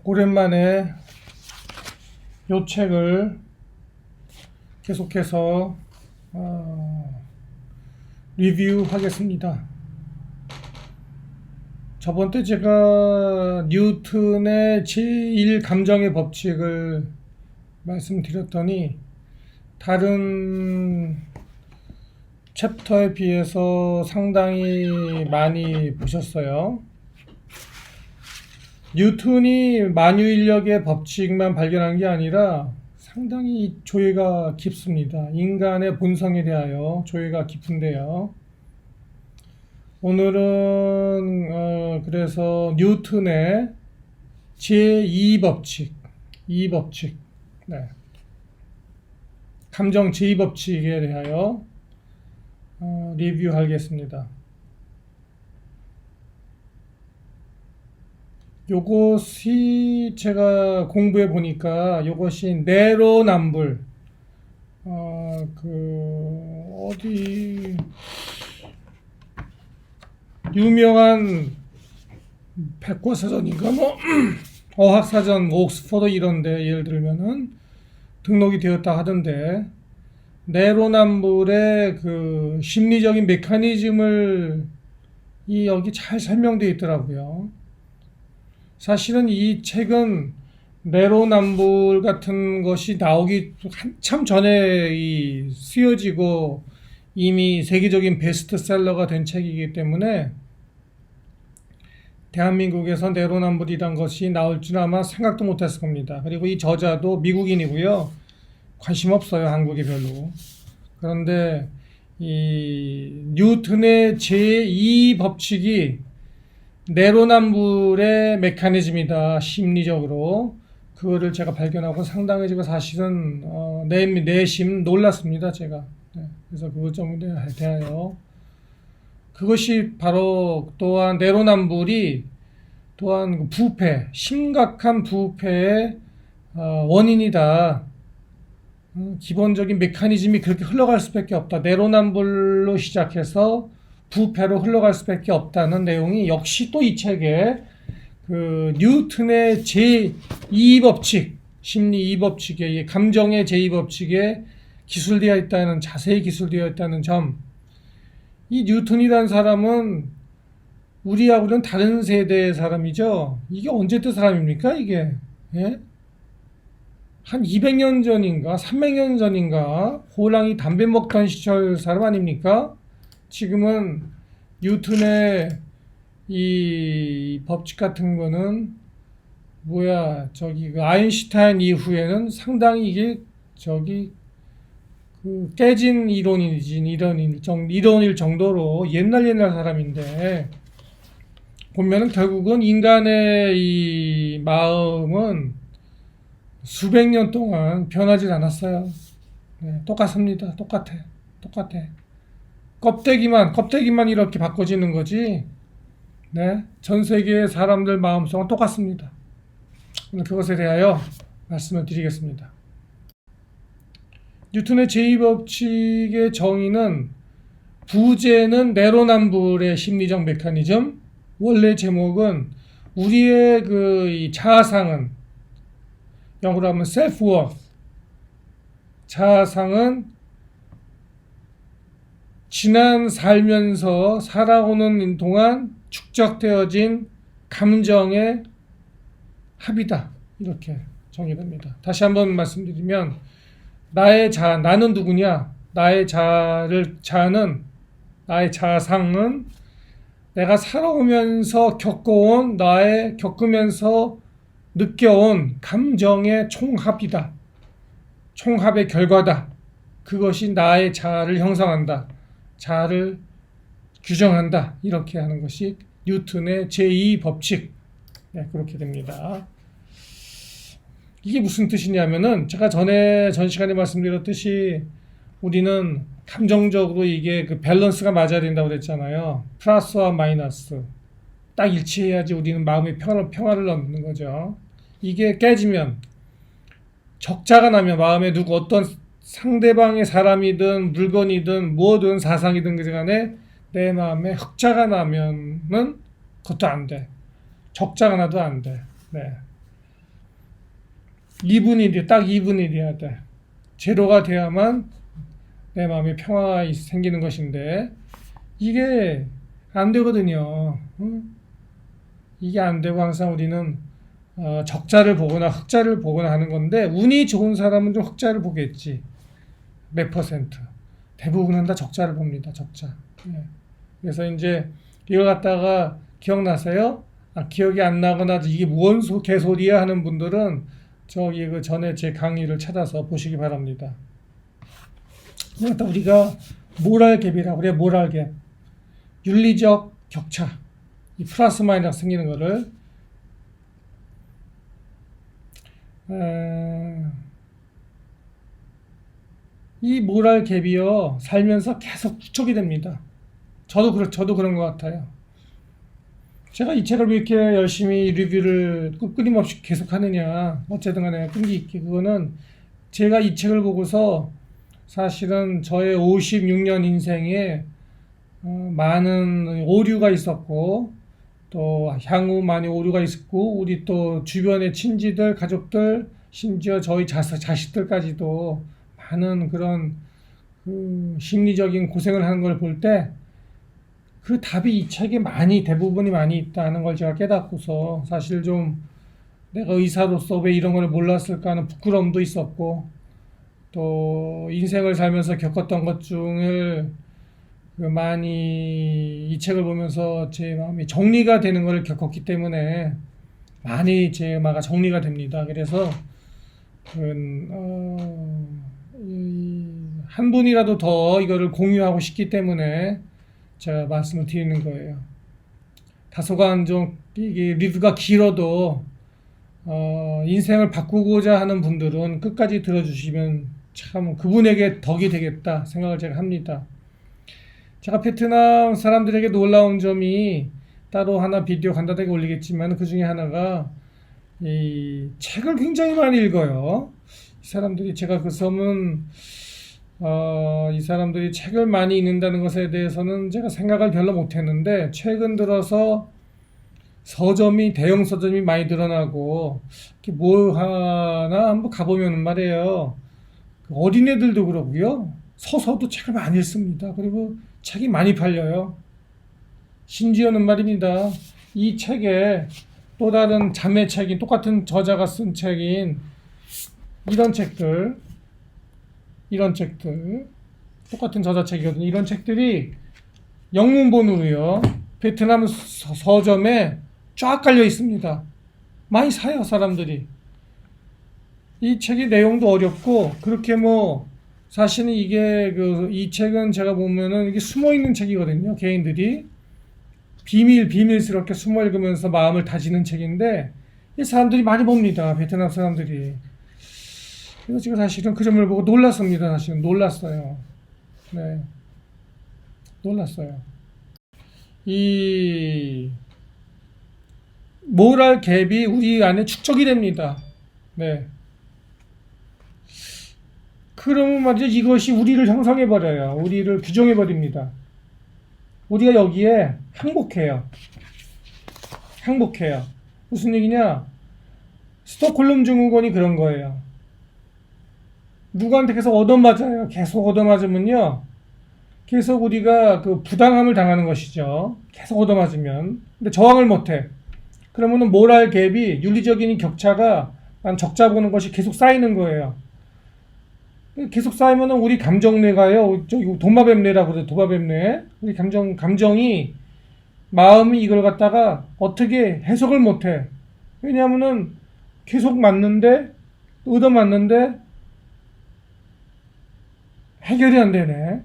오랜만에 요 책을 계속해서 리뷰하겠습니다. 저번 때 제가 뉴턴의 제1감정의 법칙을 말씀드렸더니 다른 챕터에 비해서 상당히 많이 보셨어요. 뉴턴이 만유인력의 법칙만 발견한 게 아니라 상당히 조예가 깊습니다. 인간의 본성에 대하여 조예가 깊은데요. 오늘은 그래서 뉴턴의 제2법칙, 네. 감정 제2법칙에 대하여 리뷰하겠습니다. 요것이 제가 공부해 보니까 요것이 내로남불 어디 유명한 백과사전인가 뭐 어학사전 옥스퍼드 이런데 예를 들면은 등록이 되었다 하던데 내로남불의 그 심리적인 메커니즘을 여기 잘 설명되어 있더라고요. 사실은 이 책은 내로남불 같은 것이 나오기 한참 전에 쓰여지고 이미 세계적인 베스트셀러가 된 책이기 때문에 대한민국에서 내로남불이란 것이 나올 줄 아마 생각도 못했을 겁니다. 그리고 이 저자도 미국인이고요. 관심 없어요, 한국에 별로. 그런데 이 뉴턴의 제2법칙이 내로남불의 메커니즘이다, 심리적으로. 그거를 제가 발견하고 상당히 제가 사실은 내심 놀랐습니다, 제가. 네, 그래서 그것 좀 대하여 그것이 바로 또한 내로남불이 또한 부패, 심각한 부패의 원인이다. 기본적인 메커니즘이 그렇게 흘러갈 수밖에 없다. 내로남불로 시작해서 부패로 흘러갈 수밖에 없다는 내용이 역시 또 이 책에 그 뉴턴의 제2법칙, 심리 2법칙에 감정의 제2법칙에 기술되어 있다는, 자세히 기술되어 있다는 점. 이 뉴턴이라는 사람은 우리하고는 다른 세대의 사람이죠. 이게 언제 때 사람입니까, 이게? 예? 한 200년 전인가 300년 전인가 호랑이 담배 먹던 시절 사람 아닙니까? 지금은 뉴턴의 이 법칙 같은 거는 그 아인슈타인 이후에는 상당히 이게 그 깨진 이론일 정도로 옛날 사람인데, 보면은 결국은 인간의 이 마음은 수백 년 동안 변하지 않았어요. 네, 똑같습니다. 똑같아. 껍데기만 이렇게 바꿔지는 거지. 네, 전 세계의 사람들 마음속은 똑같습니다. 그것에 대하여 말씀을 드리겠습니다. 뉴턴의 제2법칙의 정의는 부재는 내로남불의 심리적 메커니즘. 원래 제목은 우리의 이 자아상은, 영어로 하면 self-worth, 자아상은 지난 살면서 살아오는 동안 축적되어진 감정의 합이다. 이렇게 정의됩니다. 다시 한번 말씀드리면 나의 자아, 나는 누구냐? 나의 자아는, 나의 자아상은 내가 살아오면서 겪으면서 느껴온 감정의 총합이다. 총합의 결과다. 그것이 나의 자아를 형성한다. 자아를 규정한다. 이렇게 하는 것이 뉴턴의 제2법칙. 네, 그렇게 됩니다. 이게 무슨 뜻이냐면은 제가 전 시간에 말씀드렸듯이 우리는 감정적으로 이게 그 밸런스가 맞아야 된다고 그랬잖아요. 플러스와 마이너스. 딱 일치해야지 우리는 마음의 평화를 얻는 거죠. 이게 깨지면, 적자가 나면, 마음에 어떤 상대방의 사람이든 물건이든 뭐든 사상이든 간에 내 마음에 흑자가 나면은 그것도 안 돼. 적자가 나도 안 돼. 네. 2분의 1이 딱 2분의 1이어야 돼. 제로가 돼야만 내 마음에 평화가 생기는 것인데 이게 안 되거든요. 이게 안 되고 항상 우리는 적자를 보거나 흑자를 보거나 하는 건데 운이 좋은 사람은 좀 흑자를 보겠지. 몇 %. 대부분은 다 적자를 봅니다. 적자. 예. 그래서 이제 이걸 갖다가 기억나세요? 기억이 안 나거나 이게 뭔 개소리야 하는 분들은 저기 그 전에 제 강의를 찾아서 보시기 바랍니다. 우리가 모랄갭이라고 그래요. 모랄갭. 윤리적 격차. 이 플러스 마이너스 생기는 거를 이 모랄 갭이요 살면서 계속 축적이 됩니다. 저도 그런 것 같아요. 제가 이 책을 왜 이렇게 열심히 리뷰를 끊임없이 계속 하느냐, 어쨌든 간에 끈기 있게, 그거는 제가 이 책을 보고서 사실은 저의 56년 인생에 많은 오류가 있었고, 또 향후 많이 오류가 있었고, 우리 또 주변의 친지들, 가족들, 심지어 저희 자식들까지도 많은 그런 심리적인 고생을 하는 걸 볼 때 그 답이 이 책에 대부분이 많이 있다는 걸 제가 깨닫고서 사실 좀 내가 의사로서 왜 이런 걸 몰랐을까 하는 부끄러움도 있었고, 또 인생을 살면서 겪었던 것 중을 많이 이 책을 보면서 제 마음이 정리가 되는 걸 겪었기 때문에 많이 제 마가 정리가 됩니다. 그래서 한 분이라도 더 이거를 공유하고 싶기 때문에 제가 말씀을 드리는 거예요. 다소간 좀 이게 리뷰가 길어도 인생을 바꾸고자 하는 분들은 끝까지 들어주시면 참 그분에게 덕이 되겠다 생각을 제가 합니다. 제가 베트남 사람들에게 놀라운 점이 따로 하나 비디오 간단하게 올리겠지만 그 중에 하나가 이 책을 굉장히 많이 읽어요. 이 사람들이 제가 그 섬은 이 사람들이 책을 많이 읽는다는 것에 대해서는 제가 생각을 별로 못했는데 최근 들어서 대형 서점이 많이 늘어나고 뭐 하나 한번 가보면 말이에요. 어린애들도 그러고요. 서서도 책을 많이 읽습니다. 그리고 책이 많이 팔려요. 심지어는 말입니다. 이 책에 또 다른 자매책인 똑같은 저자가 쓴 책인 이런 책들 똑같은 저자 책이거든요. 이런 책들이 영문본으로요 베트남 서점에 쫙 깔려 있습니다. 많이 사요 사람들이. 이 책의 내용도 어렵고 그렇게 사실은 이게 이 책은 제가 보면은 이게 숨어 있는 책이거든요. 개인들이 비밀스럽게 숨어 읽으면서 마음을 다지는 책인데 이 사람들이 많이 봅니다. 베트남 사람들이. 그래서 제가 사실은 그 점을 보고 놀랐습니다. 사실은 놀랐어요. 네, 놀랐어요. 이 모랄 갭이 우리 안에 축적이 됩니다. 네. 그러면 말이죠. 이것이 우리를 형성해 버려요. 우리를 규정해 버립니다. 우리가 여기에 항복해요. 무슨 얘기냐? 스톡홀름 증후군이 그런 거예요. 누구한테 계속 얻어맞아요. 계속 얻어맞으면요. 계속 우리가 그 부당함을 당하는 것이죠. 계속 얻어맞으면. 근데 저항을 못해. 그러면은 모랄 갭이 윤리적인 격차가 적자 보는 것이 계속 쌓이는 거예요. 계속 쌓이면은 우리 감정뇌가요. 도마뱀뇌라고 그래요. 도마뱀뇌. 우리 감정이 마음이 이걸 갖다가 어떻게 해석을 못해. 왜냐하면은 계속 얻어맞는데 해결이 안 되네.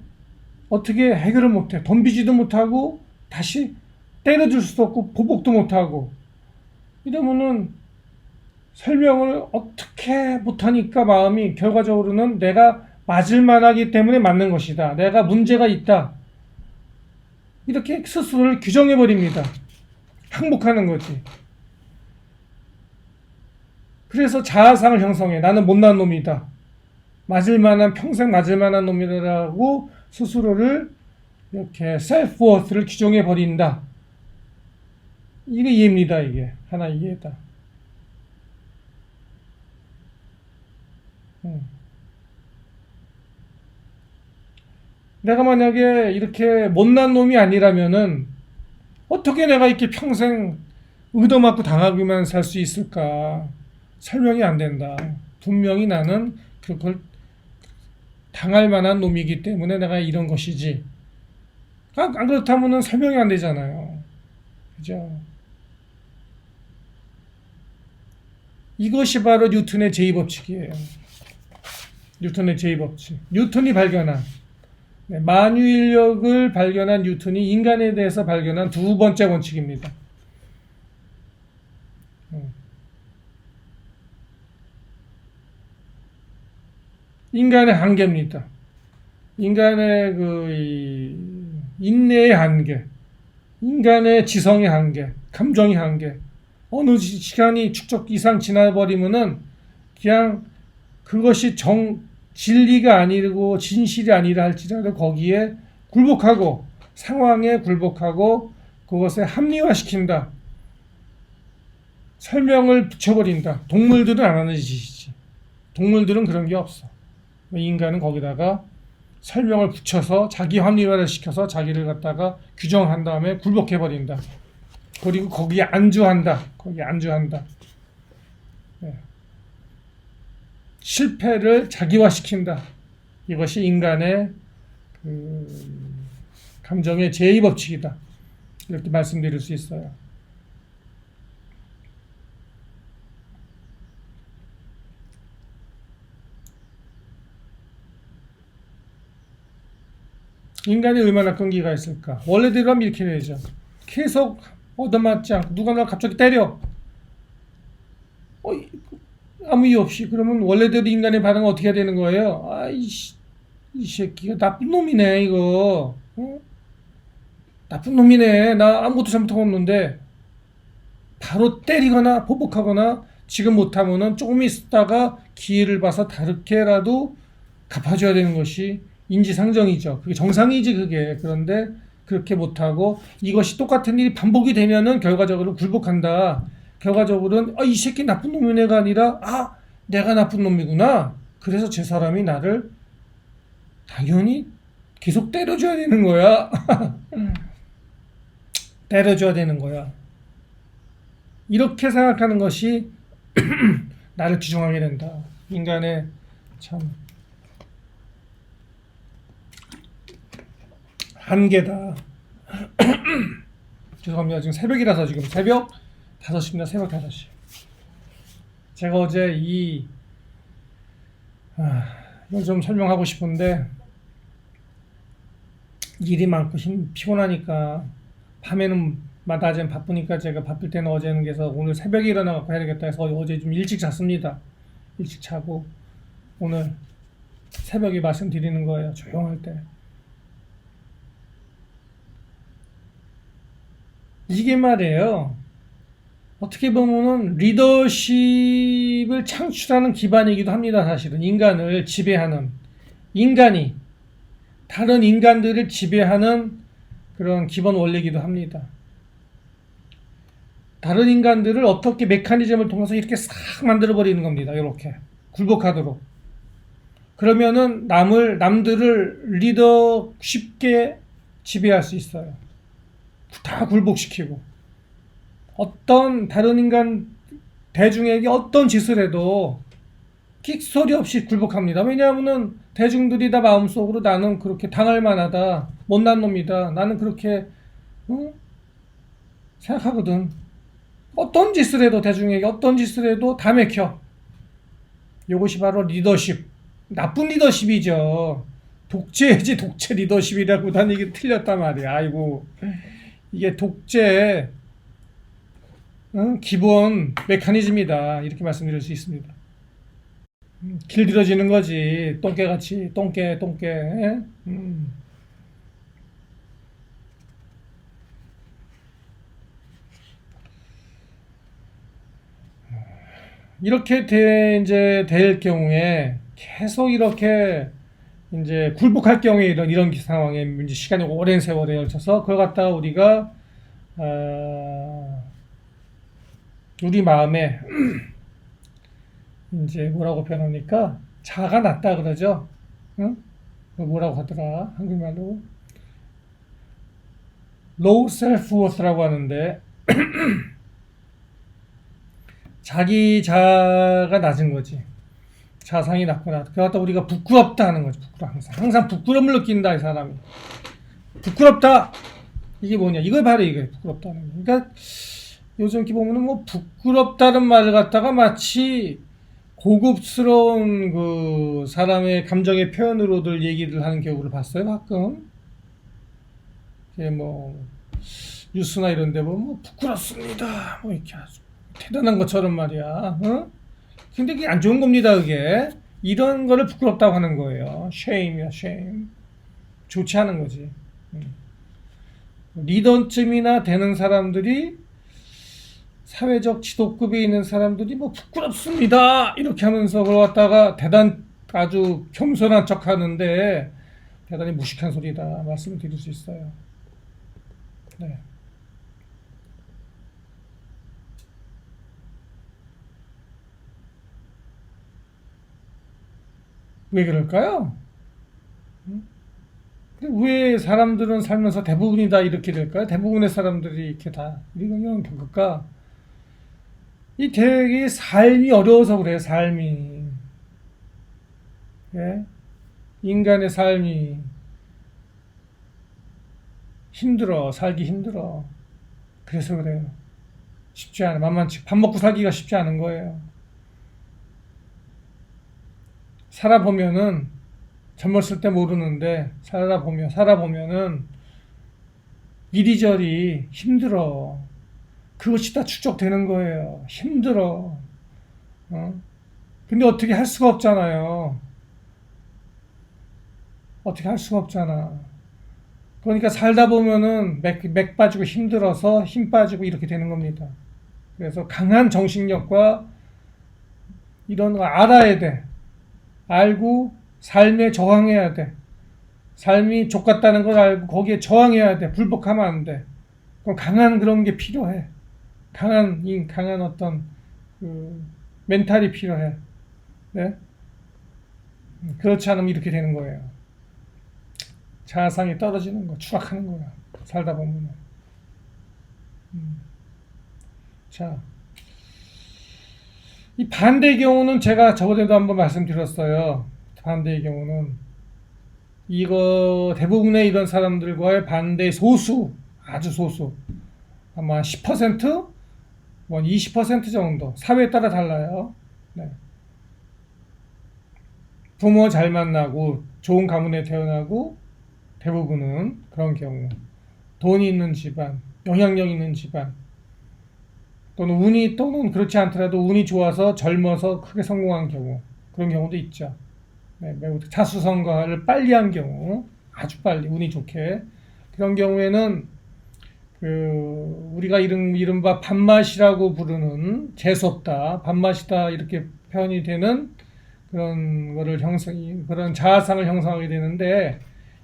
어떻게 해결을 못해. 덤비지도 못하고 다시 때려줄 수도 없고 보복도 못하고 이러면은 설명을 어떻게 못하니까 마음이 결과적으로는 내가 맞을 만하기 때문에 맞는 것이다. 내가 문제가 있다. 이렇게 스스로를 규정해버립니다. 항복하는 거지. 그래서 자아상을 형성해. 나는 못난 놈이다. 평생 맞을 만한 놈이라고 스스로를 이렇게 셀프워스를 규정해 버린다. 이게 이해입니다. 이게 하나 이해다. 음. 내가 만약에 이렇게 못난 놈이 아니라면은 어떻게 내가 이렇게 평생 얻어맞고 당하기만 살 수 있을까? 설명이 안 된다. 분명히 나는 그걸 당할 만한 놈이기 때문에 내가 이런 것이지. 안 그렇다면은 설명이 안 되잖아요. 그죠? 이것이 바로 뉴턴의 제2법칙이에요. 뉴턴의 제2법칙. 뉴턴이 발견한, 만유인력을 발견한 뉴턴이 인간에 대해서 발견한 두 번째 원칙입니다. 인간의 한계입니다. 인간의 인내의 한계, 인간의 지성의 한계, 감정의 한계. 어느 시간이 축적 이상 지나버리면은 그냥 그것이 진리가 아니고 진실이 아니라 할지라도 거기에 굴복하고 상황에 굴복하고 그것에 합리화시킨다. 설명을 붙여버린다. 동물들은 안 하는 짓이지. 동물들은 그런 게 없어. 인간은 거기다가 설명을 붙여서 자기 합리화를 시켜서 자기를 갖다가 규정한 다음에 굴복해버린다. 그리고 거기에 안주한다. 거기에 안주한다. 네. 실패를 자기화시킨다. 이것이 인간의 감정의 제2법칙이다. 이렇게 말씀드릴 수 있어요. 인간이 얼마나 끈기가 있을까? 원래대로 하면 이렇게 되죠. 계속 얻어맞지 않고 누가 나 갑자기 때려. 아무 이유 없이. 그러면 원래대로 인간의 반응은 어떻게 해야 되는 거예요? 이 새끼가 나쁜 놈이네 이거. 나쁜 놈이네. 나 아무것도 잘못하고 없는데 바로 때리거나 보복하거나 지금 못하면은 조금 있다가 기회를 봐서 다르게라도 갚아줘야 되는 것이 인지상정이죠. 그게 정상이지 그게. 그런데 그렇게 못하고 이것이 똑같은 일이 반복이 되면은 결과적으로 굴복한다. 결과적으로는 이 새끼 나쁜 놈이네가 아니라 내가 나쁜 놈이구나. 그래서 제 사람이 나를 당연히 계속 때려줘야 되는 거야. 때려줘야 되는 거야. 이렇게 생각하는 것이 나를 규정하게 된다. 인간의 참 한계다. 죄송합니다. 지금 새벽이라서 지금 새벽 5시입니다. 새벽 5시. 제가 어제 이걸 좀 설명하고 싶은데 일이 많고 피곤하니까 밤에는 낮엔 바쁘니까 제가 바쁠 때는 어제는 그래서 오늘 새벽에 일어나갖고 해야겠다 해서 어제 좀 일찍 잤습니다. 일찍 자고 오늘 새벽에 말씀드리는 거예요. 조용할 때. 이게 말이에요. 어떻게 보면은 리더십을 창출하는 기반이기도 합니다. 사실은 인간을 지배하는 인간이 다른 인간들을 지배하는 그런 기본 원리이기도 합니다. 다른 인간들을 어떻게 메커니즘을 통해서 이렇게 싹 만들어 버리는 겁니다. 이렇게 굴복하도록. 그러면은 남들을 리더 쉽게 지배할 수 있어요. 다 굴복시키고 어떤 다른 인간 대중에게 어떤 짓을 해도 끽소리 없이 굴복합니다. 왜냐하면은 대중들이 다 마음속으로 나는 그렇게 당할 만하다, 못난 놈이다, 나는 그렇게 생각하거든. 어떤 짓을 해도 대중에게 어떤 짓을 해도 다 맥혀. 이것이 바로 리더십. 나쁜 리더십이죠. 독재지 독재 리더십이라고 난 이게 틀렸단 말이야. 아이고 이게 독재 기본 메커니즘이다. 이렇게 말씀드릴 수 있습니다. 길들여지는 거지. 똥개같이 똥개. 이렇게 이제 될 경우에 계속 이렇게 이제 굴복할 경우에 이런 상황에 이제 시간이 오랜 세월에 걸쳐서 그걸 갖다가 우리가 우리 마음에 이제 뭐라고 표현합니까? 자가 낮다 그러죠. 응? 뭐라고 하더라 한국말로 low self-worth라고 하는데 자기 자가 낮은 거지. 자상이 낮구나. 그러다 우리가 부끄럽다 하는 거지. 항상 부끄러움을 느낀다 이 사람이. 부끄럽다. 이게 뭐냐? 이걸 바로 이게 부끄럽다는 거. 그러니까 요즘 이렇게 보면은 뭐 부끄럽다는 말을 갖다가 마치 고급스러운 그 사람의 감정의 표현으로들 얘기를 하는 경우를 봤어요 가끔. 이게 뭐 뉴스나 이런 데 보면 뭐 부끄럽습니다 뭐 이렇게 아주 대단한 것처럼 말이야. 어? 근데 그게 안 좋은 겁니다. 그게 이런 거를 부끄럽다고 하는 거예요. shame이야 shame. 좋지 않은 거지. 리더쯤이나 되는 사람들이 사회적 지도급에 있는 사람들이 뭐 부끄럽습니다 이렇게 하면서 그걸 갖다가 아주 겸손한 척 하는데 대단히 무식한 소리다 말씀을 드릴 수 있어요. 네. 왜 그럴까요? 왜 사람들은 살면서 대부분이 다 이렇게 될까요? 대부분의 사람들이 이렇게 다 이런 겪을까? 이 되게 삶이 어려워서 그래요. 삶이. 예? 인간의 삶이 힘들어. 살기 힘들어. 그래서 그래요. 쉽지 않아. 만만치. 밥 먹고 살기가 쉽지 않은 거예요. 살아보면은 젊었을 때 모르는데 살아보면은 이리저리 힘들어. 그것이 다 축적되는 거예요. 힘들어. 어? 근데 어떻게 할 수가 없잖아요. 어떻게 할 수가 없잖아. 그러니까 살다 보면은 맥 빠지고 힘들어서 힘 빠지고 이렇게 되는 겁니다. 그래서 강한 정신력과 이런 거 알아야 돼. 알고 삶에 저항해야 돼. 삶이 족같다는 걸 알고 거기에 저항해야 돼. 불복하면 안 돼. 그럼 강한 그런 게 필요해. 강한 어떤 그 멘탈이 필요해. 네? 그렇지 않으면 이렇게 되는 거예요. 자아상이 떨어지는 거, 추락하는 거야. 살다 보면. 자, 이 반대의 경우는 제가 저번에도 한번 말씀드렸어요. 반대의 경우는 이거 대부분의 이런 사람들과의 반대 소수, 아주 소수, 아마 10%, 뭐 20% 정도. 사회에 따라 달라요. 네. 부모 잘 만나고 좋은 가문에 태어나고 대부분은 그런 경우. 돈이 있는 집안, 영향력 있는 집안, 또는 그렇지 않더라도 운이 좋아서 젊어서 크게 성공한 경우. 그런 경우도 있죠. 네, 매우 자수성가를 빨리 한 경우, 아주 빨리 운이 좋게. 그런 경우에는 우리가 이른바 밥맛이라고 부르는 재수없다, 밥맛이다 이렇게 표현이 되는 그런 자아상을 형성하게 되는데,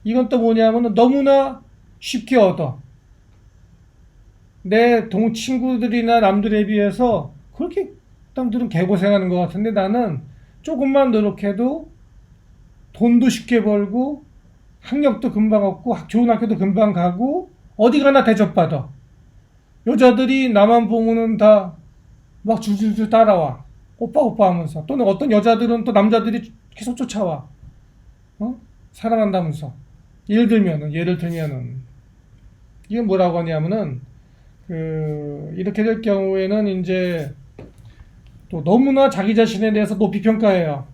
이건 또 뭐냐면은 너무나 쉽게 얻어. 내 친구들이나 남들에 비해서 그렇게 남들은 개고생하는 것 같은데 나는 조금만 노력해도 돈도 쉽게 벌고 학력도 금방 얻고 좋은 학교도 금방 가고 어디 가나 대접받아. 여자들이 나만 보면은 다 막 줄줄줄 따라와. 오빠 오빠 하면서. 또는 어떤 여자들은 또 남자들이 계속 쫓아와. 어? 사랑한다면서. 예를 들면은 이건 뭐라고 하냐면은 이렇게 될 경우에는 이제 또 너무나 자기 자신에 대해서 높이 평가해요.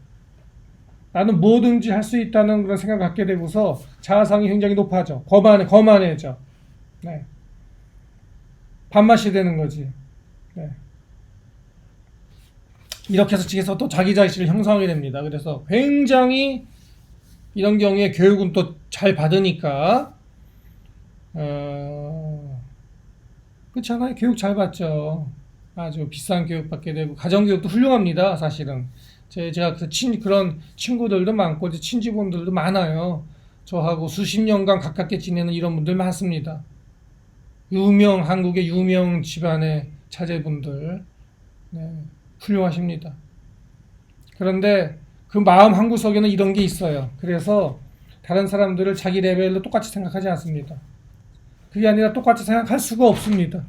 나는 뭐든지 할 수 있다는 그런 생각을 갖게 되고서 자아상이 굉장히 높아져. 거만해져. 네. 밥맛이 되는 거지. 네. 이렇게 해서 또 자기 자신을 형성하게 됩니다. 그래서 굉장히 이런 경우에 교육은 또 잘 받으니까, 그렇잖아요. 교육 잘 받죠. 아주 비싼 교육 받게 되고, 가정교육도 훌륭합니다, 사실은. 제가 그런 친구들도 많고, 친지분들도 많아요. 저하고 수십 년간 가깝게 지내는 이런 분들 많습니다. 한국의 유명 집안의 자제분들. 네, 훌륭하십니다. 그런데 그 마음 한구석에는 이런 게 있어요. 그래서 다른 사람들을 자기 레벨로 똑같이 생각하지 않습니다. 그게 아니라 똑같이 생각할 수가 없습니다.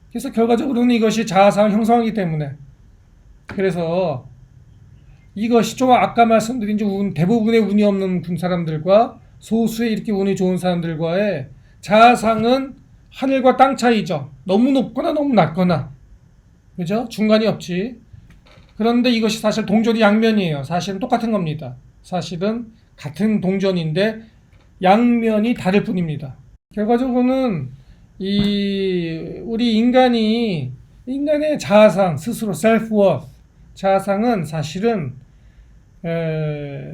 그래서 결과적으로는 이것이 자아상 형성하기 때문에, 그래서 이것이 좀 아까 말씀드린 대부분의 운이 없는 군 사람들과 소수의 이렇게 운이 좋은 사람들과의 자아상은 하늘과 땅 차이죠. 너무 높거나 너무 낮거나, 그죠? 중간이 없지. 그런데 이것이 사실 동전이 양면이에요. 사실은 똑같은 겁니다. 사실은 같은 동전인데 양면이 다를 뿐입니다. 결과적으로는 우리 인간의 자아상 스스로 셀프워스, 자아상은 사실은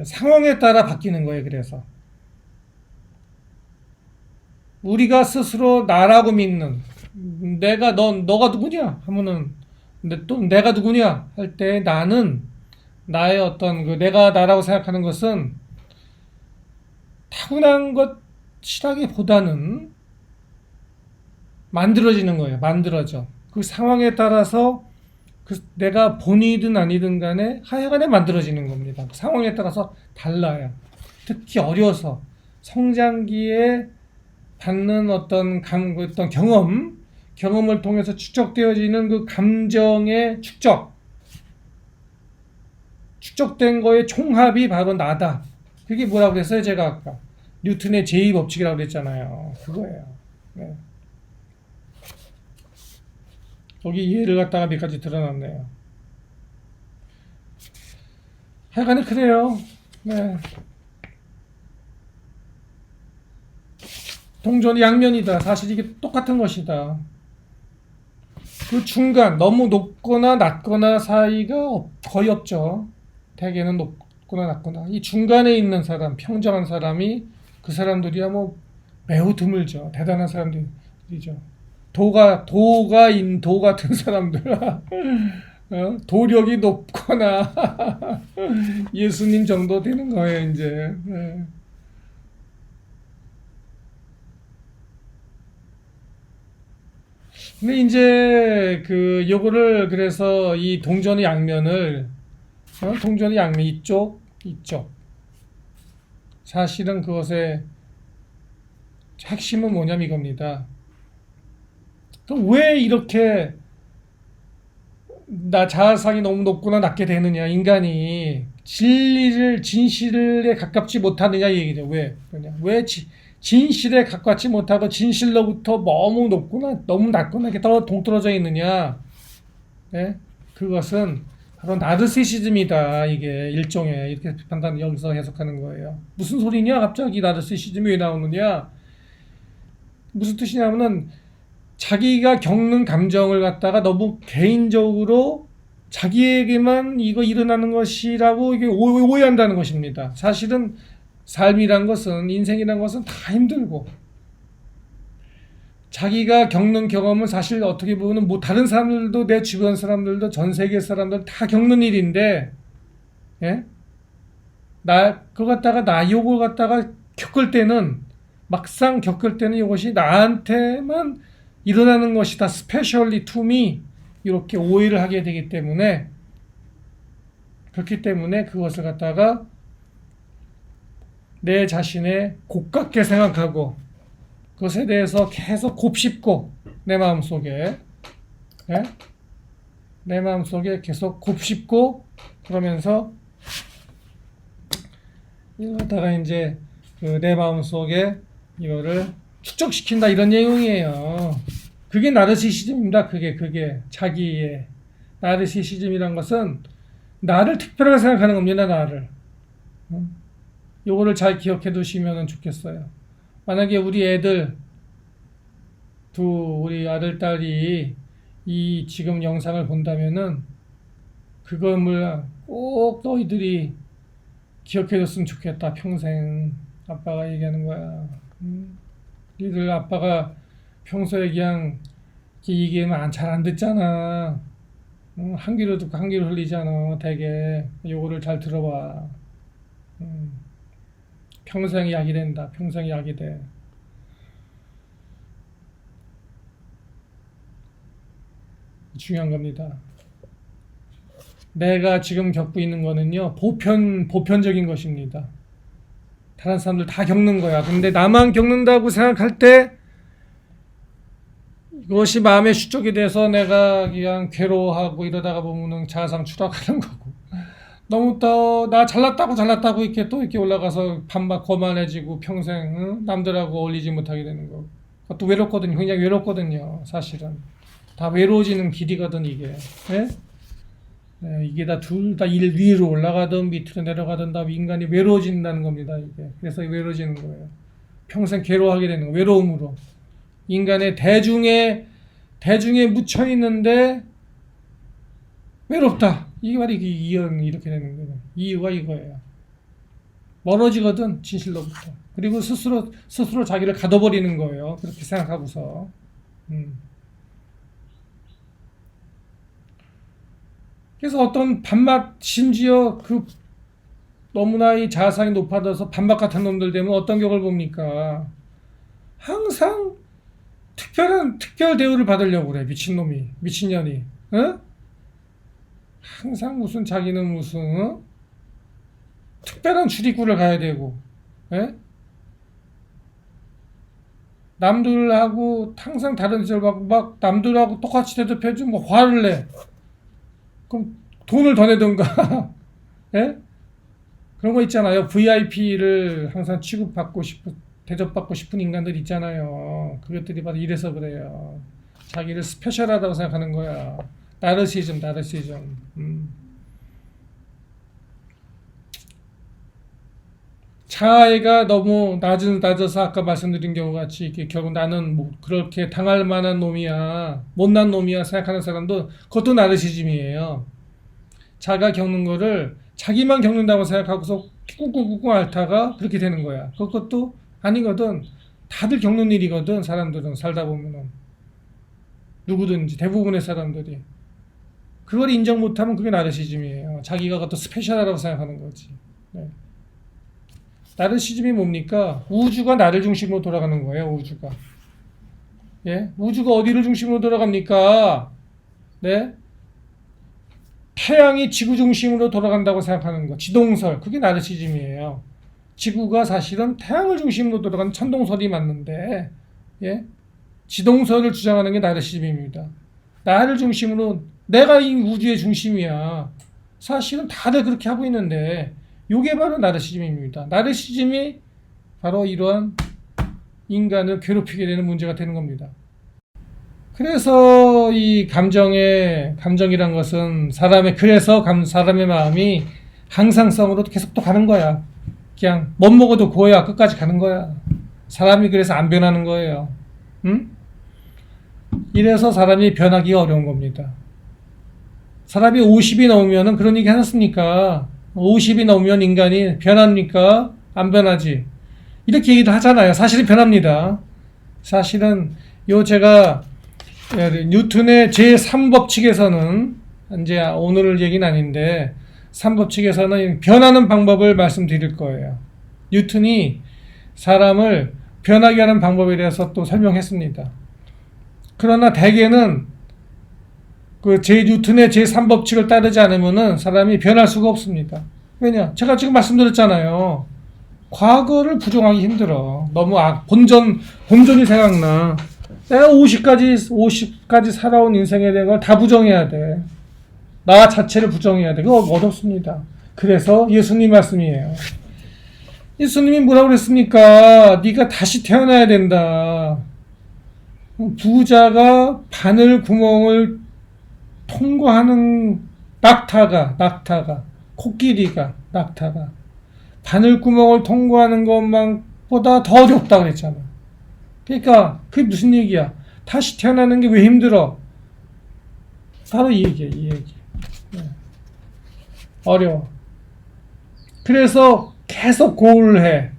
상황에 따라 바뀌는 거예요. 그래서 우리가 스스로 나라고 믿는, 너가 누구냐 하면은, 근데 또 내가 누구냐 할 때 나는 나의 어떤 내가 나라고 생각하는 것은 타고난 것이라기보다는 만들어지는 거예요. 만들어져. 그 상황에 따라서 내가 본이든 아니든 간에 하여간에 만들어지는 겁니다. 그 상황에 따라서 달라요. 특히 어려서 성장기에 받는 어떤 경험을 통해서 축적되어지는 그 감정의 축적된 거의 총합이 바로 나다. 그게 뭐라고 그랬어요? 제가 아까 뉴턴의 제2법칙이라고 그랬잖아요. 그거예요. 네. 여기 예를 갖다가 몇 가지 드러났네요. 하여간에 그래요. 네. 동전이 양면이다. 사실 이게 똑같은 것이다. 그 중간, 너무 높거나 낮거나 사이가 거의 없죠. 대개는 높거나 낮거나. 이 중간에 있는 사람, 평정한 사람이, 그 사람들이야 뭐 매우 드물죠. 대단한 사람들이죠. 도 같은 사람들. 도력이 높거나 예수님 정도 되는 거예요, 이제. 네. 근데 이제 요거를 그래서 이 동전의 양면을 동전의 양면 이쪽 사실은 그것의 핵심은 뭐냐면 이겁니다. 그럼 왜 이렇게 자아상이 너무 높거나 낮게 되느냐, 인간이 진실에 가깝지 못하느냐 얘기죠. 왜 그러냐? 진실에 가깝지 못하고 진실로부터 너무 높거나 너무 낮거나 이렇게 동떨어져 있느냐? 네? 그것은 바로 나르시시즘이다. 이게 일종의 이렇게 판단 여기서 해석하는 거예요. 무슨 소리냐? 갑자기 나르시시즘이 왜 나오느냐? 무슨 뜻이냐면은 자기가 겪는 감정을 갖다가 너무 개인적으로 자기에게만 이거 일어나는 것이라고 이게 오해한다는 것입니다. 사실은 삶이란 것은, 인생이란 것은 다 힘들고, 자기가 겪는 경험은 사실 어떻게 보면 뭐 다른 사람들도, 내 주변 사람들도, 전 세계 사람들 다 겪는 일인데, 예? 요걸 갖다가 막상 겪을 때는 이것이 나한테만 일어나는 것이다. 스페셜리 투 미. 이렇게 오해를 하게 되기 때문에, 그렇기 때문에 그것을 갖다가 내 자신의 고깝게 생각하고 그것에 대해서 계속 곱씹고 내 마음속에 계속 곱씹고 그러면서 이러다가 이제 내 마음속에 이거를 축적시킨다 이런 내용이에요. 그게 나르시시즘입니다. 그게 자기의 나르시시즘이란 것은 나를 특별하게 생각하는 겁니다. 나를. 요거를 잘 기억해 두시면 좋겠어요. 만약에 우리 아들, 딸이 이 지금 영상을 본다면은 그걸 꼭 너희들이 기억해 줬으면 좋겠다. 평생. 아빠가 얘기하는 거야. 니들 아빠가 평소에 그냥 얘기하면 잘 안 듣잖아. 한 귀로 듣고 한 귀로 흘리잖아. 되게. 요거를 잘 들어봐. 평생 약이 된다. 평생 약이 돼. 중요한 겁니다. 내가 지금 겪고 있는 거는요, 보편적인 것입니다. 다른 사람들 다 겪는 거야. 근데 나만 겪는다고 생각할 때 이것이 마음의 수적이 돼서 내가 그냥 괴로워하고 이러다가 보면은 자아상 추락하는 거고. 너무 또 나 잘났다고 이렇게 또 이렇게 올라가서 반박 거만해지고 평생 남들하고 어울리지 못하게 되는 거. 그것도 외롭거든요. 굉장히 외롭거든요. 사실은 다 외로워지는 길이거든 이게. 예? 네, 이게 다 둘 다 일 위로 올라가든 밑으로 내려가든 다 인간이 외로워진다는 겁니다. 이게 그래서 외로워지는 거예요. 평생 괴로워하게 되는 거. 외로움으로 인간의 대중에 묻혀 있는데 외롭다. 이게 바로 이렇게 되는 거예요. 이유가 이거예요. 멀어지거든 진실로부터. 그리고 스스로 자기를 가둬버리는 거예요. 그렇게 생각하고서. 그래서 어떤 반박, 심지어 그 너무나 이 자아상이 높아져서 반박 같은 놈들 되면 어떤 격을 봅니까? 항상 특별 대우를 받으려고 그래. 미친년이. 어? 항상 무슨 자기는 무슨 특별한 출입구를 가야 되고, 예? 남들하고 항상 다른 짓을 하고 막 남들하고 똑같이 대접해주면 뭐 화를 내. 그럼 돈을 더 내던가, 예? 그런 거 있잖아요. VIP를 항상 대접받고 싶은 인간들 있잖아요. 그것들이 바로 이래서 그래요. 자기를 스페셜하다고 생각하는 거야. 나르시즘. 자아가 너무 낮아서 아까 말씀드린 경우 같이 이렇게 결국 나는 뭐 그렇게 당할 만한 놈이야, 못난 놈이야 생각하는 사람도 그것도 나르시즘이에요. 자가 겪는 거를 자기만 겪는다고 생각하고서 꾹꾹꾹꾹 앓다가 그렇게 되는 거야. 그것도 아니거든. 다들 겪는 일이거든. 사람들은 살다 보면은 누구든지 대부분의 사람들이 그걸 인정 못하면 그게 나르시즘이에요. 자기가 그것도 스페셜하다고 생각하는 거지. 네. 나르시즘이 뭡니까? 우주가 나를 중심으로 돌아가는 거예요. 우주가. 예? 우주가 어디를 중심으로 돌아갑니까? 네? 태양이 지구 중심으로 돌아간다고 생각하는 거. 지동설. 그게 나르시즘이에요. 지구가 사실은 태양을 중심으로 돌아가는 천동설이 맞는데, 예? 지동설을 주장하는 게 나르시즘입니다. 나를 중심으로, 내가 이 우주의 중심이야. 사실은 다들 그렇게 하고 있는데, 요게 바로 나르시즘입니다. 나르시즘이 바로 이러한 인간을 괴롭히게 되는 문제가 되는 겁니다. 그래서 이 감정이란 것은 사람의 마음이 항상성으로 계속 또 가는 거야. 그냥 못 먹어도 고야 끝까지 가는 거야. 사람이 그래서 안 변하는 거예요. 응? 이래서 사람이 변하기가 어려운 겁니다. 사람이 50이 넘으면은 그런 얘기 하셨습니까? 50이 넘으면 인간이 변합니까? 안 변하지. 이렇게 얘기도 하잖아요. 사실은 변합니다. 사실은 제가 뉴턴의 제3법칙에서는 이제 오늘 얘기는 아닌데 3법칙에서는 변하는 방법을 말씀드릴 거예요. 뉴턴이 사람을 변하게 하는 방법에 대해서 또 설명했습니다. 그러나 대개는 뉴턴의 제3법칙을 따르지 않으면은 사람이 변할 수가 없습니다. 왜냐? 제가 지금 말씀드렸잖아요. 과거를 부정하기 힘들어. 너무 본전이 생각나. 내가 50까지 살아온 인생에 대한 걸 다 부정해야 돼. 나 자체를 부정해야 돼. 그거 어렵습니다. 그래서 예수님 말씀이에요. 예수님이 뭐라고 그랬습니까? 네가 다시 태어나야 된다. 부자가 바늘 구멍을 통과하는 낙타가 코끼리가 바늘 구멍을 통과하는 것만보다 더 어렵다 그랬잖아. 그러니까 그게 무슨 얘기야? 다시 태어나는 게 왜 힘들어? 바로 이 얘기야. 네. 어려워. 그래서 계속 고울을 해.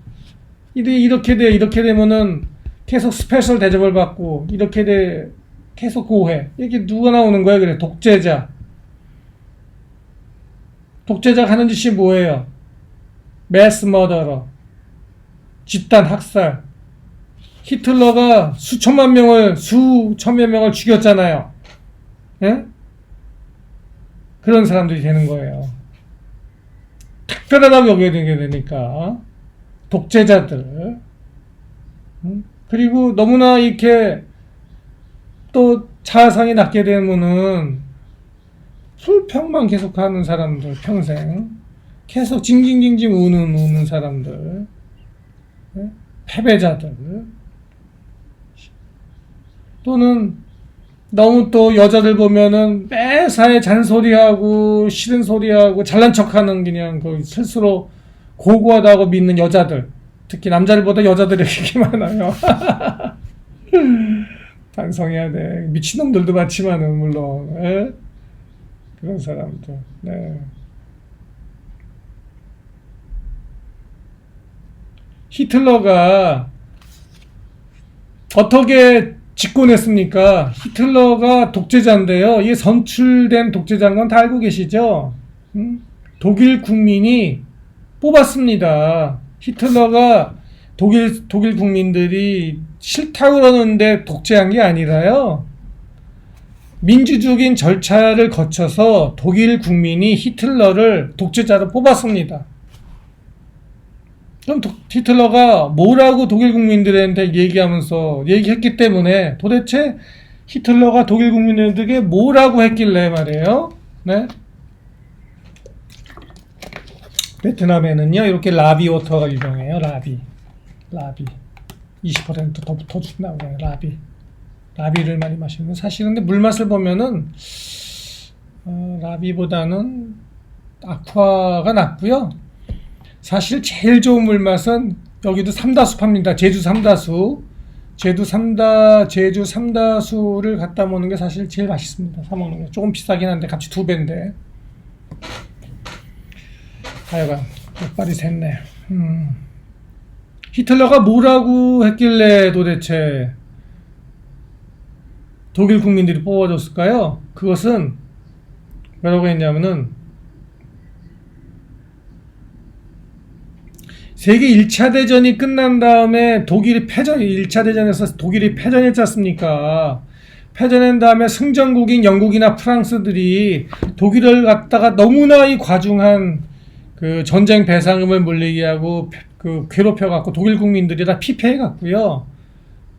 이렇게 되면은 계속 스페셜 대접을 받고 계속 고해. 이게 누가 나오는 거야? 그래. 독재자가 하는 짓이 뭐예요? 매스 머더러, 집단 학살. 히틀러가 수천만 명을 죽였잖아요. 예? 그런 사람들이 되는 거예요. 특별하다고 여겨야 되니까. 독재자들. 그리고 너무나 이렇게 또 자아상이 낮게 되면은 불평만 계속하는 사람들, 평생 계속 징징징징 우는 사람들, 패배자들, 또는 너무 또 여자들 보면은 매사에 잔소리하고 싫은 소리하고 잘난 척하는 그냥 그 스스로 고고하다고 믿는 여자들, 특히 남자들보다 여자들이 이렇게 많아요. 반성해야 돼. 미친놈들도 많지만은 물론. 에? 그런 사람들. 네. 히틀러가 어떻게 집권했습니까? 히틀러가 독재자인데요. 이게 선출된 독재자인 건 다 알고 계시죠? 독일 국민이 뽑았습니다. 히틀러가 독일 국민들이 싫다고 그러는데 독재한 게 아니라요. 민주적인 절차를 거쳐서 독일 국민이 히틀러를 독재자로 뽑았습니다. 그럼 히틀러가 뭐라고 독일 국민들한테 얘기했기 때문에 도대체 히틀러가 독일 국민들에게 뭐라고 했길래 말이에요. 네? 베트남에는요, 이렇게 라비 워터가 유명해요. 라비. 20% 더 준다고 해요. 라비를 많이 마시는. 사실 근데 물맛을 보면은 라비보다는 아쿠아가 낫고요. 사실 제일 좋은 물맛은 여기도 삼다수 팝니다. 제주 삼다수를 갖다 먹는 게 사실 제일 맛있습니다. 사 먹는 게 조금 비싸긴 한데 값이 2배인데. 하여간 몇발이 샜네. 히틀러가 뭐라고 했길래 도대체 독일 국민들이 뽑아줬을까요? 그것은 뭐라고 했냐면은 세계 1차 대전이 끝난 다음에 1차 대전에서 독일이 패전했지 않습니까? 패전한 다음에 승전국인 영국이나 프랑스들이 독일을 갖다가 너무나 이 과중한 그 전쟁 배상금을 물리게 하고 그 괴롭혀갖고 독일 국민들이 다 피폐해갖고요.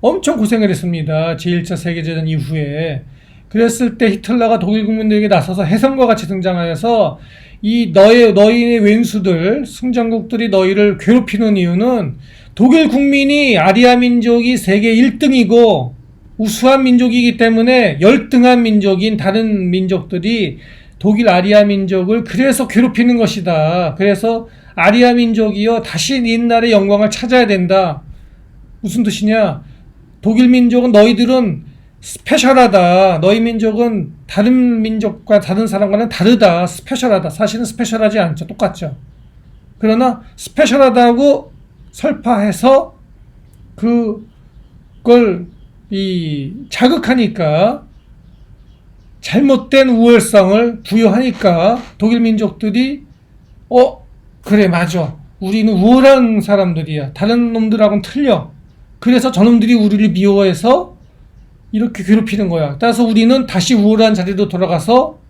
엄청 고생을 했습니다. 제1차 세계대전 이후에. 그랬을 때 히틀러가 독일 국민들에게 나서서 혜성과 같이 등장하여서 너희의 왼수들, 승전국들이 너희를 괴롭히는 이유는 독일 국민이 아리아 민족이 세계 1등이고 우수한 민족이기 때문에 열등한 민족인 다른 민족들이 독일 아리아 민족을 그래서 괴롭히는 것이다. 그래서 아리아 민족이요, 다시 옛날의 영광을 찾아야 된다. 무슨 뜻이냐? 독일 민족은 너희들은 스페셜하다. 너희 민족은 다른 민족과 다른 사람과는 다르다. 스페셜하다. 사실은 스페셜하지 않죠. 똑같죠. 그러나 스페셜하다고 설파해서 그걸 자극하니까 잘못된 우월성을 부여하니까 독일 민족들이 그래 맞아. 우리는 우월한 사람들이야. 다른 놈들하고는 틀려. 그래서 저놈들이 우리를 미워해서 이렇게 괴롭히는 거야. 따라서 우리는 다시 우월한 자리로 돌아가서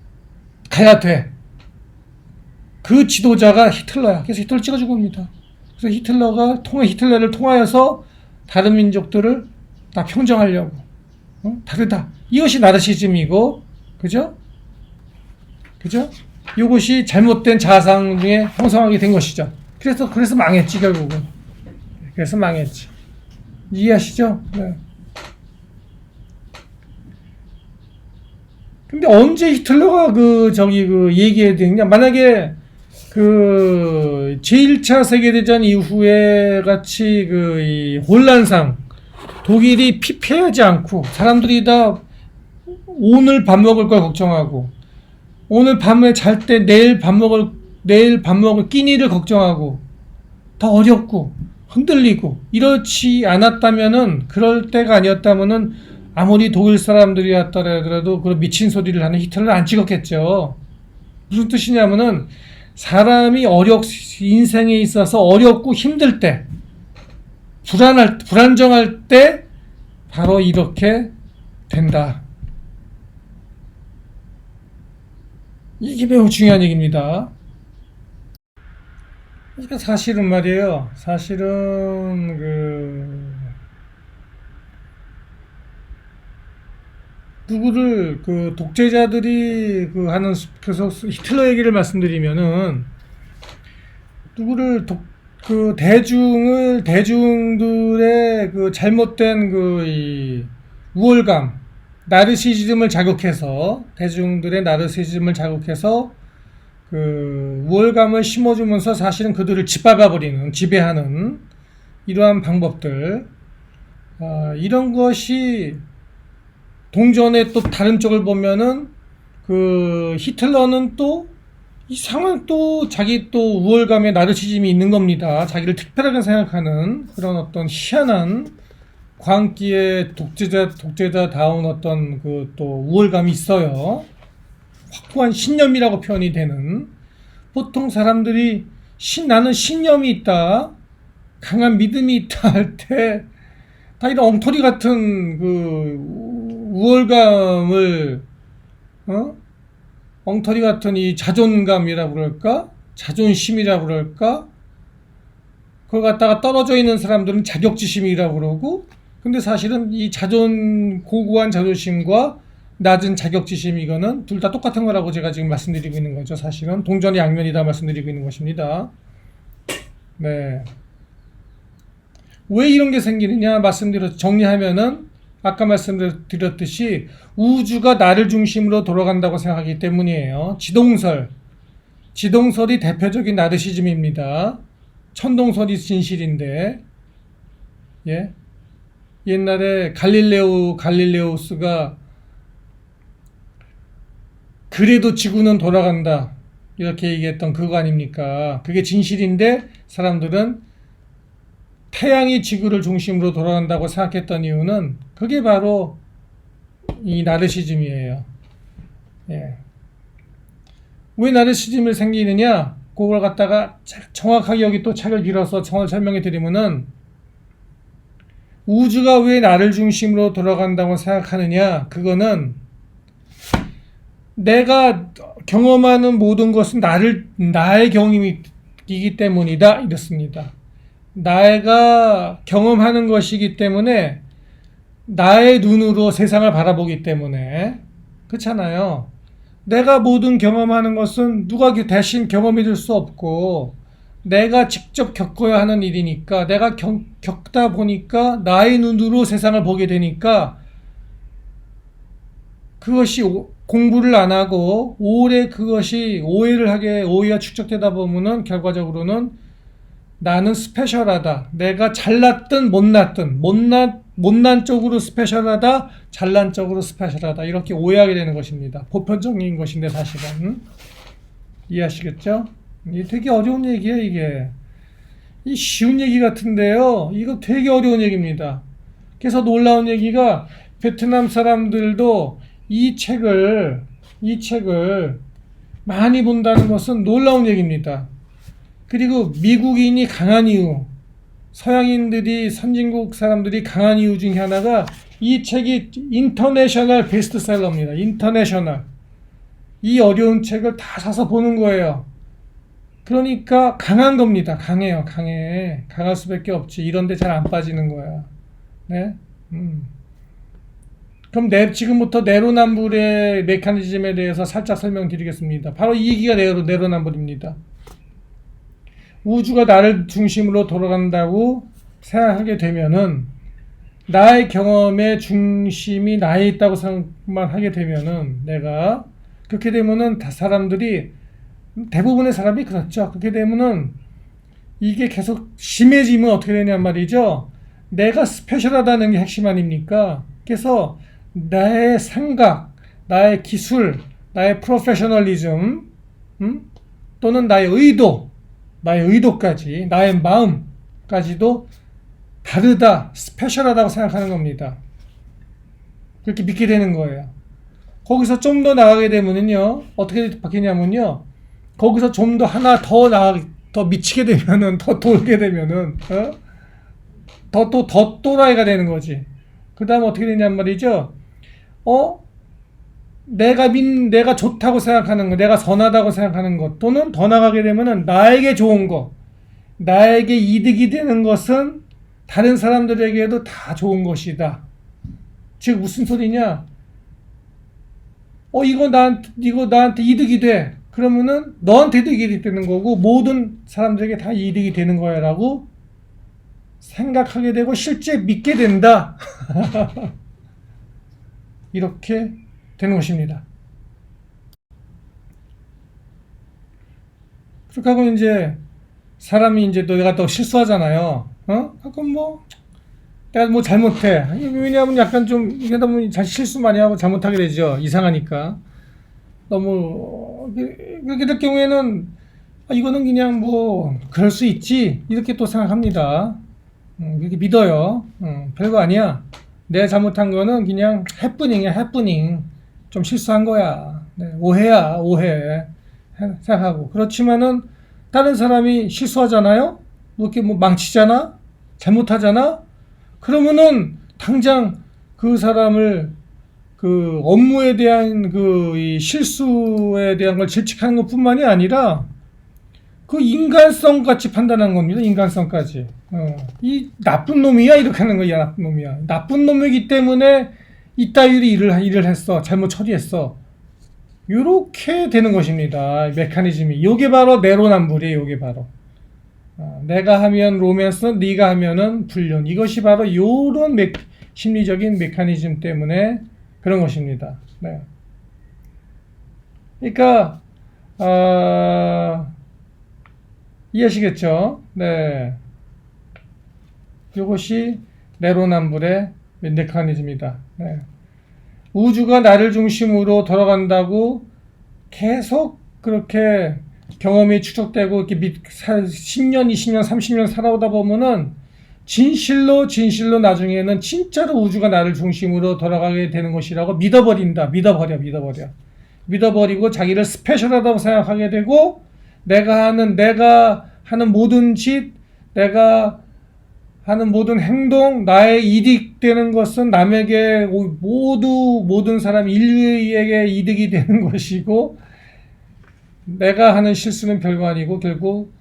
가야 돼. 그 지도자가 히틀러야. 그래서 히틀러 찍어준 겁니다. 그래서 히틀러를 통하여서 다른 민족들을 다 평정하려고. 다르다. 이것이 나르시즘이고, 그죠? 이것이 잘못된 자상 중에 형성하게 된 것이죠. 그래서 망했지, 결국은. 그래서 망했지. 이해하시죠? 네. 근데 언제 히틀러가 얘기해야 되느냐? 만약에 제1차 세계대전 이후에 같이 이 혼란상, 독일이 피폐하지 않고, 사람들이 다 오늘 밥 먹을 걸 걱정하고, 오늘 밤에 잘 때 내일 밥 먹을 끼니를 걱정하고, 더 어렵고, 흔들리고, 이렇지 않았다면은, 그럴 때가 아니었다면은, 아무리 독일 사람들이었더라도 그런 미친 소리를 하는 히틀러를 안 찍었겠죠. 무슨 뜻이냐면은 사람이 인생에 있어서 어렵고 힘들 때, 불안정할 때 바로 이렇게 된다. 이게 매우 중요한 얘기입니다. 그러니까 사실은 말이에요. 사실은 누구를 독재자들이 하는 그래서 히틀러 얘기를 말씀드리면은 누구를 대중들의 잘못된 이 우월감, 나르시즘을 자극해서 대중들의 나르시즘을 자극해서 우월감을 심어주면서 사실은 그들을 짓밟아버리는, 지배하는 이러한 방법들, 이런 것이 동전의 또 다른 쪽을 보면은 히틀러는 또 이상한 또 자기 또 우월감에 나르시즘이 있는 겁니다. 자기를 특별하게 생각하는 그런 어떤 희한한 광기의 독재자다운 어떤 또 우월감이 있어요. 확고한 신념이라고 표현이 되는, 보통 사람들이 나는 신념이 있다, 강한 믿음이 있다 할 때 다 이런 엉터리 같은 우월감을 엉터리 같은 이 자존감이라고 그럴까? 자존심이라고 그럴까? 그걸 갖다가 떨어져 있는 사람들은 자격지심이라고 그러고, 근데 사실은 이 고고한 자존심과 낮은 자격지심, 이거는 둘 다 똑같은 거라고 제가 지금 말씀드리고 있는 거죠. 사실은 동전의 양면이다 말씀드리고 있는 것입니다. 네. 왜 이런 게 생기느냐 정리하면은 아까 말씀드렸듯이 우주가 나를 중심으로 돌아간다고 생각하기 때문이에요. 지동설이 대표적인 나르시즘입니다. 천동설이 진실인데, 예? 옛날에 갈릴레우스가 그래도 지구는 돌아간다 이렇게 얘기했던 그거 아닙니까? 그게 진실인데 사람들은 태양이 지구를 중심으로 돌아간다고 생각했던 이유는 그게 바로 이 나르시즘이에요. 예. 왜 나르시즘이 생기느냐? 그걸 갖다가 정확하게 여기 또 책을 빌어서 설명해 드리면은, 우주가 왜 나를 중심으로 돌아간다고 생각하느냐? 그거는 내가 경험하는 모든 것은 나의 경험이기 때문이다. 이렇습니다. 내가 경험하는 것이기 때문에 나의 눈으로 세상을 바라보기 때문에, 그렇잖아요. 내가 모든 경험하는 것은 누가 대신 경험해 줄 수 없고 내가 직접 겪어야 하는 일이니까, 내가 겪다 보니까 나의 눈으로 세상을 보게 되니까, 그것이 공부를 안 하고 오래 그것이 오해가 축적되다 보면은 결과적으로는 나는 스페셜하다, 내가 잘났든 못난 쪽으로 스페셜하다, 잘난 쪽으로 스페셜하다, 이렇게 오해하게 되는 것입니다. 보편적인 것인데 사실은. 이해하시겠죠? 이게 되게 어려운 얘기예요. 이게 이 쉬운 얘기 같은데요, 이거 되게 어려운 얘기입니다. 그래서 놀라운 얘기가, 베트남 사람들도 이 책을 많이 본다는 것은 놀라운 얘기입니다. 그리고 미국인이 강한 이유, 선진국 사람들이 강한 이유 중에 하나가 이 책이 인터내셔널 베스트셀러입니다. 인터내셔널. 이 어려운 책을 다 사서 보는 거예요. 그러니까 강한 겁니다. 강해요. 강할 수밖에 없지. 이런데 잘 안 빠지는 거야. 네? 그럼 지금부터 내로남불의 메커니즘에 대해서 살짝 설명드리겠습니다. 바로 이 얘기가 내로남불입니다. 우주가 나를 중심으로 돌아간다고 생각하게 되면은, 나의 경험의 중심이 나에 있다고 생각만 하게 되면은, 그렇게 되면은 대부분의 사람이 그렇죠. 그렇게 되면은 이게 계속 심해지면 어떻게 되냔 말이죠. 내가 스페셜하다는 게 핵심 아닙니까? 그래서 나의 생각, 나의 기술, 나의 프로페셔널리즘, 또는 나의 의도까지, 나의 마음까지도 다르다, 스페셜하다고 생각하는 겁니다. 그렇게 믿게 되는 거예요. 거기서 좀 더 나가게 되면은요, 어떻게 바뀌냐면요, 거기서 좀 더 더 미치게 되면은, 더 돌게 되면은, 더 또라이가 되는 거지. 그 다음 어떻게 되냔 말이죠. 내가 좋다고 생각하는 것, 내가 선하다고 생각하는 것, 또는 더 나가게 되면은 나에게 좋은 것, 나에게 이득이 되는 것은 다른 사람들에게도 다 좋은 것이다. 즉 무슨 소리냐? 이거 나한테 이득이 돼. 그러면은 너한테도 이득이 되는 거고 모든 사람들에게 다 이득이 되는 거야라고 생각하게 되고 실제 믿게 된다. 이렇게 되는 것입니다. 그렇게 하고 이제 사람이 이제 내가 또 실수하잖아요. 가끔 내가 잘못해. 왜냐하면 약간 좀 이게 너무 실수 많이 하고 잘못하게 되죠. 이상하니까. 너무 그렇게 될 경우에는 이거는 그냥 그럴 수 있지 이렇게 또 생각합니다. 그렇게 믿어요. 별거 아니야. 내가 잘못한 거는 그냥 해프닝이야, 해프닝. 좀 실수한 거야. 네, 오해야, 오해. 생각하고. 그렇지만은, 다른 사람이 실수하잖아요? 이렇게 망치잖아? 잘못하잖아? 그러면은, 당장 그 사람을 그 업무에 대한 이 실수에 대한 걸 질책하는 것 뿐만이 아니라, 그 인간성 같이 판단하는 겁니다. 인간성까지. 이 나쁜 놈이야 이렇게 하는 거야. 나쁜 놈이야. 나쁜 놈이기 때문에 이따위로 일을 했어. 잘못 처리했어. 요렇게 되는 것입니다. 메커니즘이. 요게 바로 내로남불이에요. 요게 바로. 내가 하면 로맨스, 네가 하면은 불륜. 이것이 바로 요런 심리적인 메커니즘 때문에 그런 것입니다. 네. 그러니까 이해하시겠죠? 네. 이것이 내로남불의 메커니즘이다. 네. 우주가 나를 중심으로 돌아간다고 계속 그렇게 경험이 축적되고 이렇게 10년, 20년, 30년 살아오다 보면은 진실로 나중에는 진짜로 우주가 나를 중심으로 돌아가게 되는 것이라고 믿어버린다. 믿어버리고 자기를 스페셜하다고 생각하게 되고 내가 하는 모든 짓, 내가 하는 모든 행동, 나의 이득되는 것은 남에게 모든 사람 인류에게 이득이 되는 것이고 내가 하는 실수는 별거 아니고 결국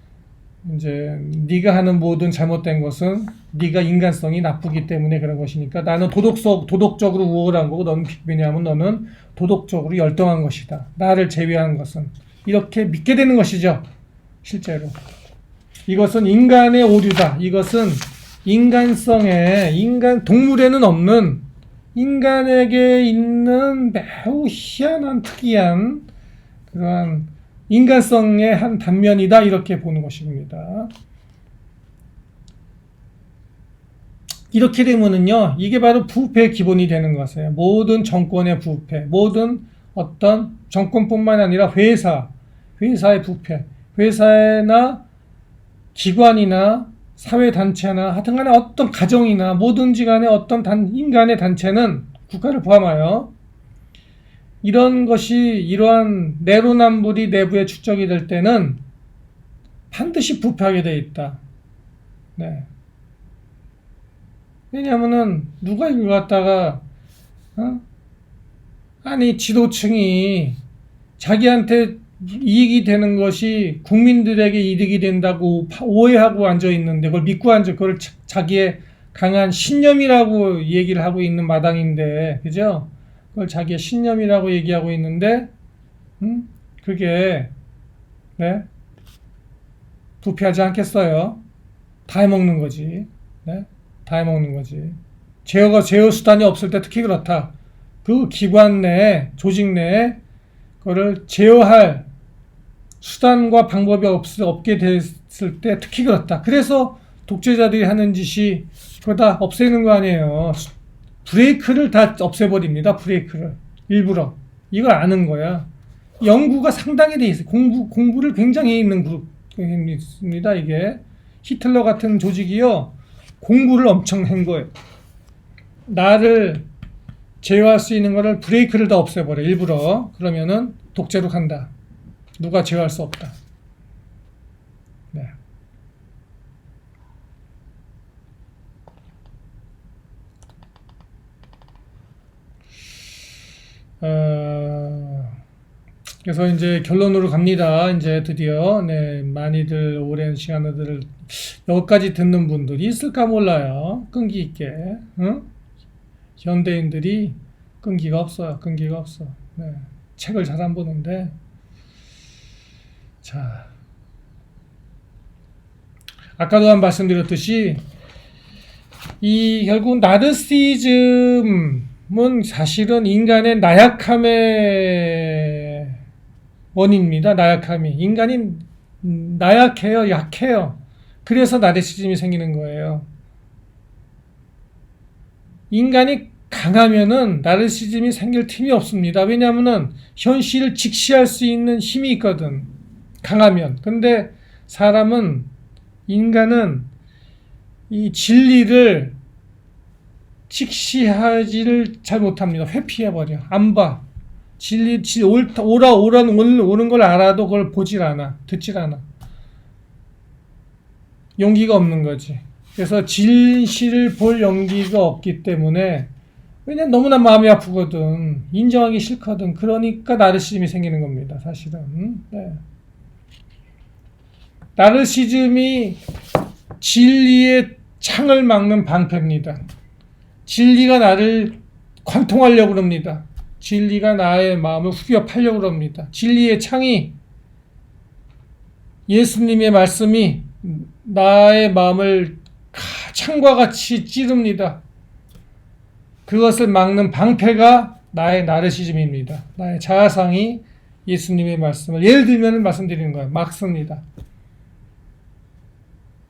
이제 네가 하는 모든 잘못된 것은 네가 인간성이 나쁘기 때문에 그런 것이니까 나는 도덕적으로 우월한 거고 왜냐하면 너는 도덕적으로 열등한 것이다. 나를 제외한 것은 이렇게 믿게 되는 것이죠. 실제로 이것은 인간의 오류다. 이것은 동물에는 없는 인간에게 있는 매우 희한한 특이한 그러한 인간성의 한 단면이다. 이렇게 보는 것입니다. 이렇게 되면은요, 이게 바로 부패의 기본이 되는 것이에요. 모든 정권의 부패, 모든 어떤 정권뿐만 아니라 회사의 부패, 회사나 기관이나 사회단체나 하여튼 간에 어떤 가정이나 뭐든지 간에 어떤 인간의 단체는 국가를 포함하여 이런 것이 이러한 내로남불이 내부에 축적이 될 때는 반드시 부패하게 돼 있다. 네. 왜냐하면은 누가 이걸 갖다가 아니 지도층이 자기한테 이익이 되는 것이 국민들에게 이득이 된다고 오해하고 앉아 있는데 그걸 믿고 그걸 자기의 강한 신념이라고 얘기를 하고 있는 마당인데 그죠? 그걸 자기의 신념이라고 얘기하고 있는데 그게 네? 부패하지 않겠어요? 다 해먹는 거지. 네? 다 해먹는 거지. 제어 수단이 없을 때 특히 그렇다. 그 기관 내에 조직 내에 그거를 제어할 수단과 방법이 없게 됐을 때 특히 그렇다. 그래서 독재자들이 하는 짓이 그거 다 없애는 거 아니에요. 브레이크를 다 없애버립니다. 브레이크를 일부러 이걸 아는 거야. 연구가 상당히 돼 있어요. 공부를 굉장히 있는 그룹입니다. 이게 히틀러 같은 조직이요 공부를 엄청 한 거예요. 나를 제어할 수 있는 거를 브레이크를 다 없애버려 일부러. 그러면은 독재로 간다. 누가 제어할 수 없다. 네. 그래서 이제 결론으로 갑니다. 이제 드디어, 네, 많이들 오랜 시간을 여기까지 듣는 분들이 있을까 몰라요. 끈기 있게, 응? 현대인들이 끈기가 없어요. 끈기가 없어. 네. 책을 잘 안 보는데, 자, 아까도 한 말씀드렸듯이, 결국 나르시즘은 사실은 인간의 나약함의 원인입니다. 나약함이. 인간이 나약해요. 약해요. 그래서 나르시즘이 생기는 거예요. 인간이 강하면은 나르시즘이 생길 틈이 없습니다. 왜냐하면은 현실을 직시할 수 있는 힘이 있거든. 강하면. 근데 인간은 이 진리를 직시하지를 잘 못합니다. 회피해버려. 안 봐. 옳은 걸 알아도 그걸 보질 않아. 듣질 않아. 용기가 없는 거지. 그래서 진실을 볼 용기가 없기 때문에, 왜냐면 너무나 마음이 아프거든. 인정하기 싫거든. 그러니까 나르시즘이 생기는 겁니다. 사실은. 네. 나르시즘이 진리의 창을 막는 방패입니다. 진리가 나를 관통하려고 합니다. 진리가 나의 마음을 후벼 파려고 합니다. 진리의 창이, 예수님의 말씀이 나의 마음을 창과 같이 찌릅니다. 그것을 막는 방패가 나의 나르시즘입니다. 나의 자아상이 예수님의 말씀을, 예를 들면 말씀드리는 거예요. 막습니다.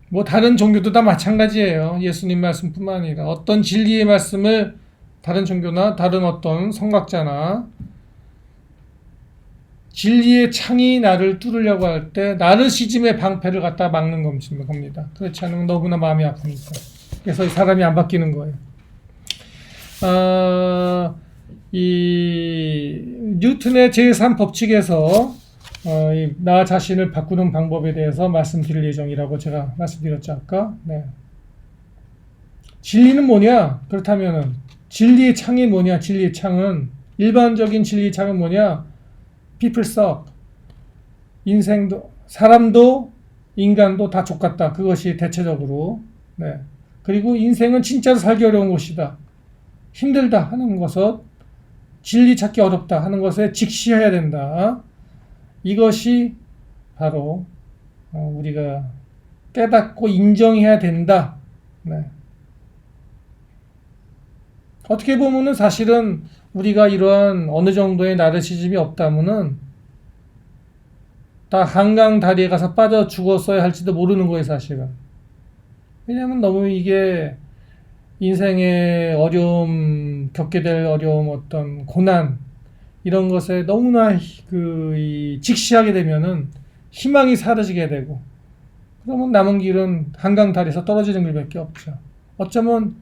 뭐 다른 종교도 다 마찬가지예요. 예수님 말씀뿐만 아니라 어떤 진리의 말씀을 다른 종교나 다른 어떤 성각자나 진리의 창이 나를 뚫으려고 할 때 나르시즘의 방패를 갖다 막는 겁니다. 그렇지 않으면 너무나 마음이 아프니까. 그래서 사람이 안 바뀌는 거예요. 이 뉴턴의 제3법칙에서 나 자신을 바꾸는 방법에 대해서 말씀드릴 예정이라고 제가 말씀드렸죠, 아까. 네. 진리는 뭐냐? 그렇다면은 진리의 창이 뭐냐? 진리의 창은, 일반적인 진리의 창은 뭐냐? people suck. 인생도, 사람도 인간도 다 족같다. 그것이 대체적으로. 네. 그리고 인생은 진짜로 살기 어려운 것이다. 힘들다 하는 것은, 진리 찾기 어렵다 하는 것에 직시해야 된다. 이것이 바로 우리가 깨닫고 인정해야 된다. 네. 어떻게 보면은 사실은 우리가 이러한 어느 정도의 나르시즘이 없다면은 다 한강 다리에 가서 빠져 죽었어야 할지도 모르는 거예요, 사실은. 왜냐하면 너무 이게 인생의 어려움, 겪게 될 어려움, 어떤 고난, 이런 것에 너무나 직시하게 되면은 희망이 사라지게 되고, 그러면 남은 길은 한강 다리에서 떨어지는 길밖에 없죠. 어쩌면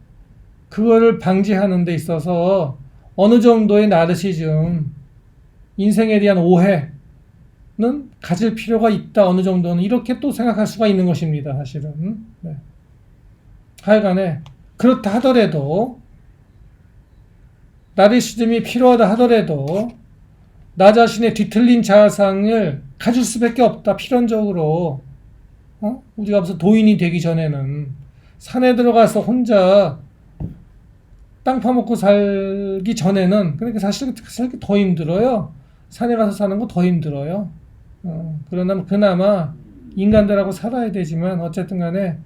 그거를 방지하는 데 있어서 어느 정도의 나르시즘, 인생에 대한 오해는 가질 필요가 있다. 어느 정도는 이렇게 또 생각할 수가 있는 것입니다. 사실은. 네. 하여간에 그렇다 하더라도, 나르시즘이 필요하다 하더라도 나 자신의 뒤틀린 자아상을 가질 수밖에 없다. 필연적으로. 우리가 무슨 도인이 되기 전에는 산에 들어가서 혼자 땅 파먹고 살기 전에는, 그러니까 사실 살기 더 힘들어요. 산에 가서 사는 거 더 힘들어요. 그러나 그나마 인간들하고 살아야 되지만, 어쨌든 간에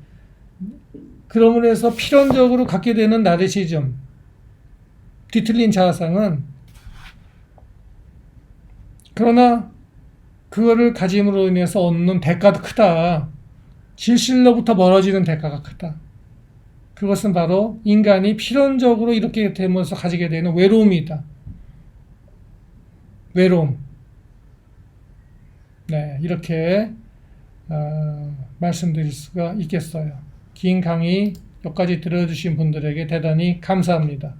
그러므로 해서 필연적으로 갖게 되는 나르시즘, 뒤틀린 자아상은, 그러나 그거를 가짐으로 인해서 얻는 대가도 크다. 진실로부터 멀어지는 대가가 크다. 그것은 바로 인간이 필연적으로 이렇게 되면서 가지게 되는 외로움이다. 외로움. 네, 이렇게 말씀드릴 수가 있겠어요. 긴 강의 여기까지 들어주신 분들에게 대단히 감사합니다.